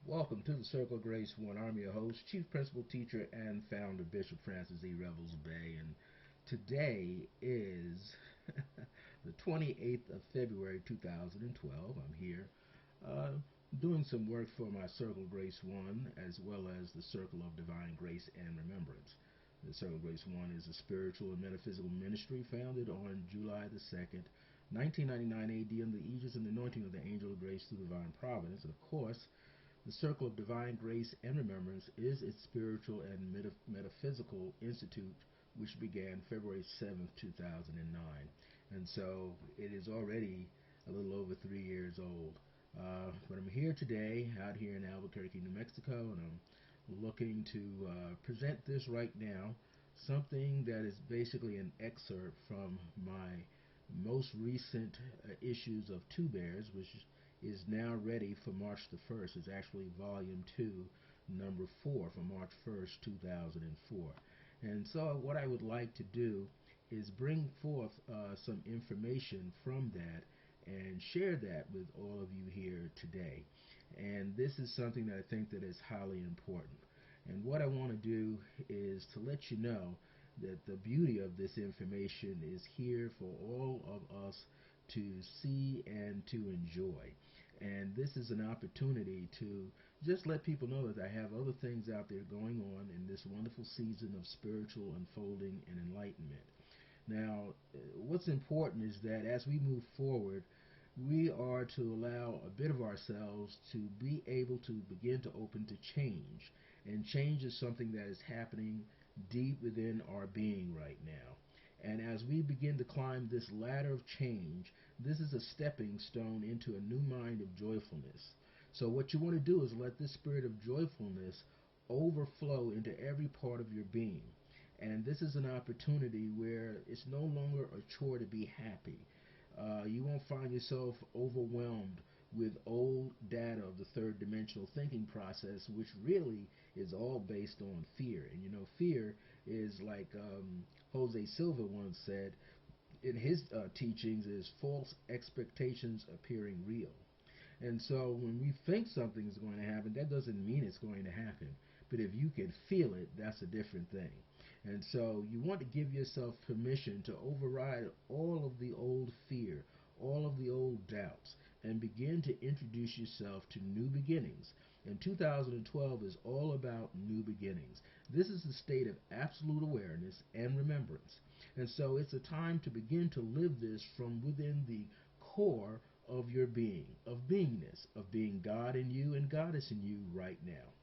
Welcome to the Circle of Grace One. I'm your host, Chief Principal Teacher and Founder Bishop Francis E. Revels-Bey, and today is the 28th of February 2012. I'm here doing some work for my Circle of Grace One as well as the Circle of Divine Grace and Remembrance. The Circle of Grace One is a spiritual and metaphysical ministry founded on July the 2nd, 1999 AD, under the aegis and anointing of the Angel of Grace through divine providence. And of course, the Circle of Divine Grace and Remembrance is its spiritual and metaphysical institute, which began February 7th, 2009. And so it is already a little over 3 years old. But I'm here today, out here in Albuquerque, New Mexico, and I'm looking to present this right now, something that is basically an excerpt from my most recent issues of Two Bears, which is now ready for March the 1st. It's actually volume 2, number 4, from March 1st, 2004. And so what I would like to do is bring forth some information from that and share that with all of you here today. And this is something that I think that is highly important. And what I want to do is to let you know that the beauty of this information is here for all of us to see and to enjoy. And this is an opportunity to just let people know that I have other things out there going on in this wonderful season of spiritual unfolding and enlightenment. Now, what's important is that as we move forward, we are to allow a bit of ourselves to be able to begin to open to change. And change is something that is happening deep within our being right now. And as we begin to climb this ladder of change, this is a stepping stone into a new mind of joyfulness. So what you want to do is let this spirit of joyfulness overflow into every part of your being. And this is an opportunity where it's no longer a chore to be happy. You won't find yourself overwhelmed with old data of the third dimensional thinking process, which really is all based on fear. And you know, fear is like Jose Silva once said in his teachings, is false expectations appearing real. And so when we think something is going to happen, that doesn't mean it's going to happen. But if you can feel it, that's a different thing. And so you want to give yourself permission to override all of the old fear, all of the old doubts, and begin to introduce yourself to new beginnings. And 2012 is all about new beginnings. This is a state of absolute awareness and remembrance. And so it's a time to begin to live this from within the core of your being, of beingness, of being God in you and Goddess in you right now.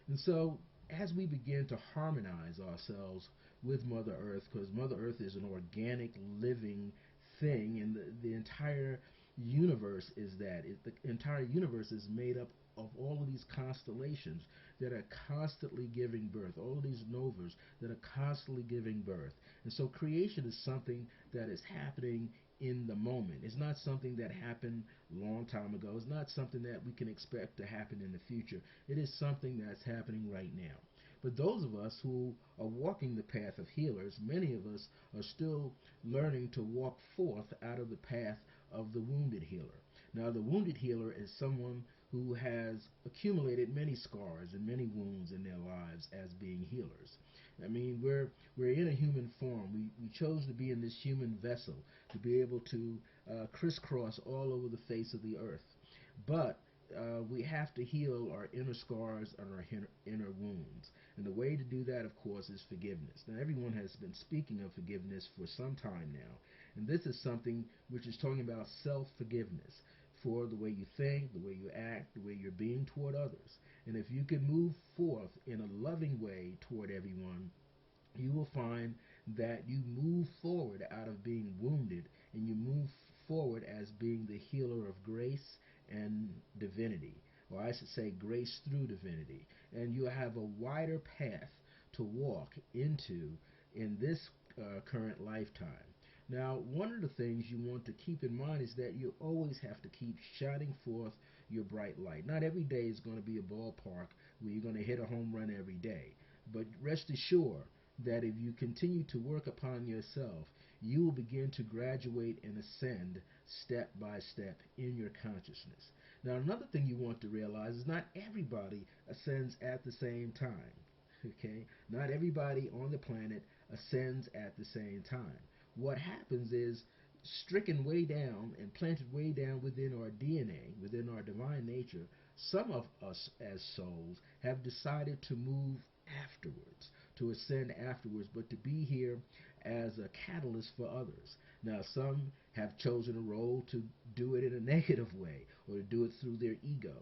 And so as we begin to harmonize ourselves with Mother Earth, because Mother Earth is an organic, living thing, and the entire universe is that. The entire universe is made up of all of these constellations that are constantly giving birth, all of these novas that are constantly giving birth. And so creation is something that is happening in the moment. It's not something that happened a long time ago. It's not something that we can expect to happen in the future. It is something that's happening right now. But those of us who are walking the path of healers, many of us are still learning to walk forth out of the path of the wounded healer. Now, the wounded healer is someone who has accumulated many scars and many wounds in their lives as being healers. I mean, we're in a human form. We chose to be in this human vessel to be able to crisscross all over the face of the earth. But we have to heal our inner scars and our inner wounds. And the way to do that, of course, is forgiveness. Now, everyone has been speaking of forgiveness for some time now. And this is something which is talking about self-forgiveness for the way you think, the way you act, the way you're being toward others. And if you can move forth in a loving way toward everyone, you will find that you move forward out of being wounded, and you move forward as being the healer of grace and divinity, or I should say grace through divinity. And you have a wider path to walk into in this current lifetime. Now, one of the things you want to keep in mind is that you always have to keep shining forth your bright light. Not every day is going to be a ballpark where you're going to hit a home run every day. But rest assured that if you continue to work upon yourself, you will begin to graduate and ascend step by step in your consciousness. Now, another thing you want to realize is not everybody ascends at the same time. Okay? Not everybody on the planet ascends at the same time. What happens is, stricken way down and planted way down within our DNA, within our divine nature, some of us as souls have decided to move afterwards, to ascend afterwards, but to be here as a catalyst for others. Now, some have chosen a role to do it in a negative way, or to do it through their ego,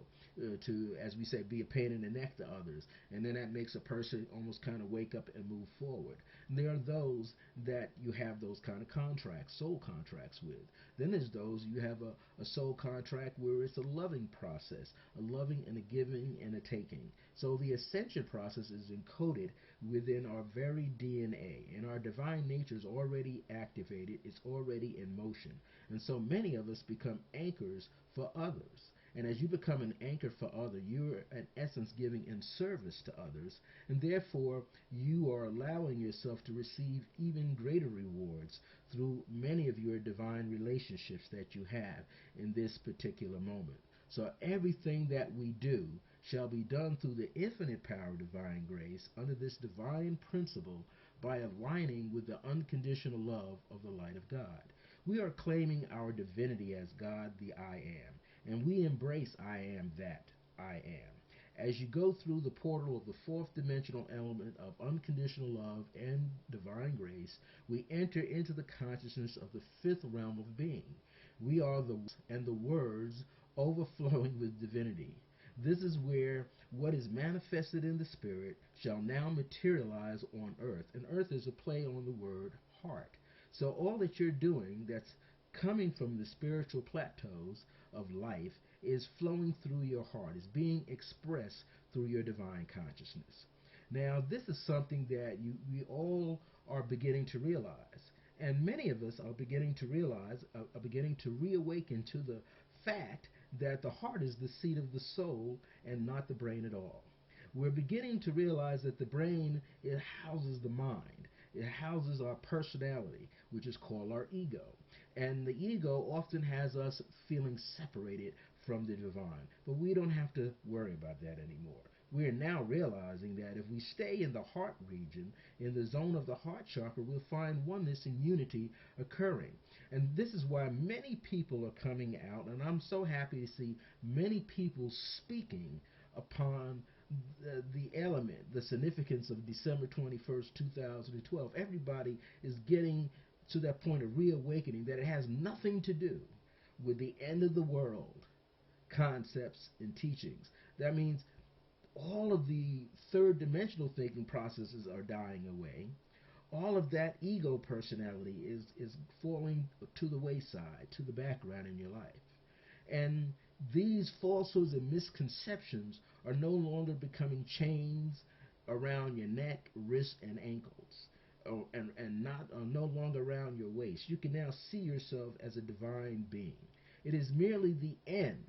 to, as we say, be a pain in the neck to others, and then that makes a person almost kind of wake up and move forward. And there are those that you have those kind of contracts, soul contracts with. Then there's those you have a soul contract where it's a loving process, a loving and a giving and a taking. So the ascension process is encoded within our very DNA, and our divine nature is already activated, it's already in motion. And so many of us become anchors for others. And as you become an anchor for others, you're in essence giving in service to others, and therefore you are allowing yourself to receive even greater rewards through many of your divine relationships that you have in this particular moment. So everything that we do shall be done through the infinite power of divine grace under this divine principle by aligning with the unconditional love of the light of God. We are claiming our divinity as God the I am, and we embrace I am that I am. As you go through the portal of the fourth dimensional element of unconditional love and divine grace, we enter into the consciousness of the fifth realm of being. We are the and the words overflowing with divinity. This is where what is manifested in the spirit shall now materialize on earth. And earth is a play on the word heart. So all that you're doing that's coming from the spiritual plateaus of life is flowing through your heart, is being expressed through your divine consciousness. Now, this is something that we all are beginning to realize. And many of us are beginning to realize, are beginning to reawaken to the fact that the heart is the seat of the soul and not the brain at all. We're beginning to realize that the brain, it houses the mind. It houses our personality, which is called our ego. And the ego often has us feeling separated from the divine. But we don't have to worry about that anymore. We are now realizing that if we stay in the heart region, in the zone of the heart chakra, we'll find oneness and unity occurring. And this is why many people are coming out, and I'm so happy to see many people speaking upon the element, the significance of December 21st, 2012. Everybody is getting to that point of reawakening that it has nothing to do with the end of the world concepts and teachings. That means all of the third dimensional thinking processes are dying away. All of that ego personality is falling to the wayside, to the background in your life. And these falsehoods and misconceptions are no longer becoming chains around your neck, wrists, and ankles, and not no longer around your waist. You can now see yourself as a divine being. It is merely the end.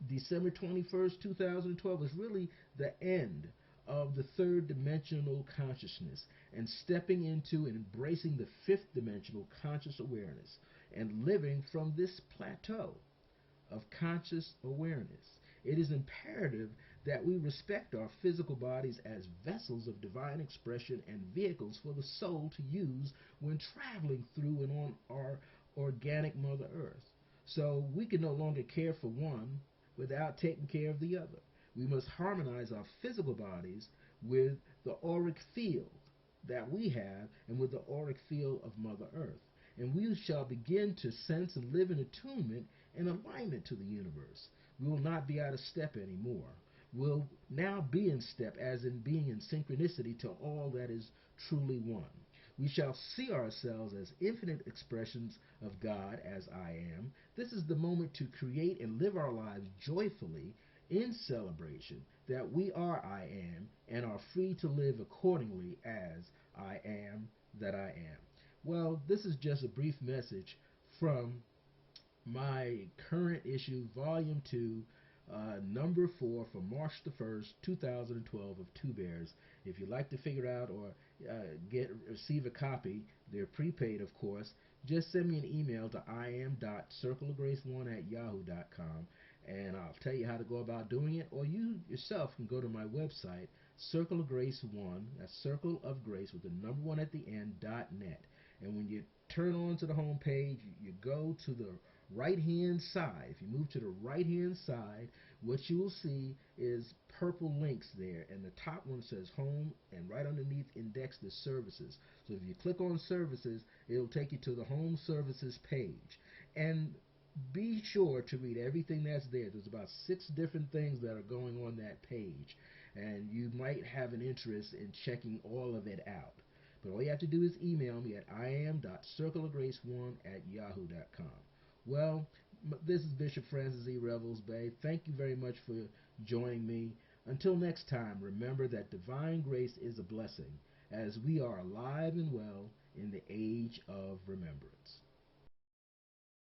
December 21st, 2012 is really the end of the third dimensional consciousness and stepping into and embracing the fifth dimensional conscious awareness and living from this plateau of conscious awareness. It is imperative that we respect our physical bodies as vessels of divine expression and vehicles for the soul to use when traveling through and on our organic Mother Earth. So we can no longer care for one without taking care of the other. We must harmonize our physical bodies with the auric field that we have and with the auric field of Mother Earth. And we shall begin to sense and live in attunement and alignment to the universe. We will not be out of step anymore. We'll now be in step, as in being in synchronicity to all that is truly one. We shall see ourselves as infinite expressions of God as I am. This is the moment to create and live our lives joyfully in celebration that we are I am and are free to live accordingly as I am that I am. Well, this is just a brief message from my current issue, Volume 2, number 4 for March the 1st, 2012 of Two Bears. If you'd like to figure out or receive a copy, they're prepaid, of course, just send me an email to iam.circleofgrace1@yahoo.com, And I'll tell you how to go about doing it, or you yourself can go to my website, Circle of Grace 1, that's Circle of Grace with the number 1 at the end, .net. And when you turn on to the home page, you go to the right-hand side. If you move to the right-hand side, what you will see is purple links there, and the top one says Home, and right underneath index the services. So if you click on Services, it'll take you to the Home Services page. And be sure to read everything that's there. There's about 6 different things that are going on that page, and you might have an interest in checking all of it out. But all you have to do is email me at iam.circleofgrace1@yahoo.com. Well, this is Bishop Francis E. Revels-Bey. Thank you very much for joining me. Until next time, remember that divine grace is a blessing as we are alive and well in the age of remembrance.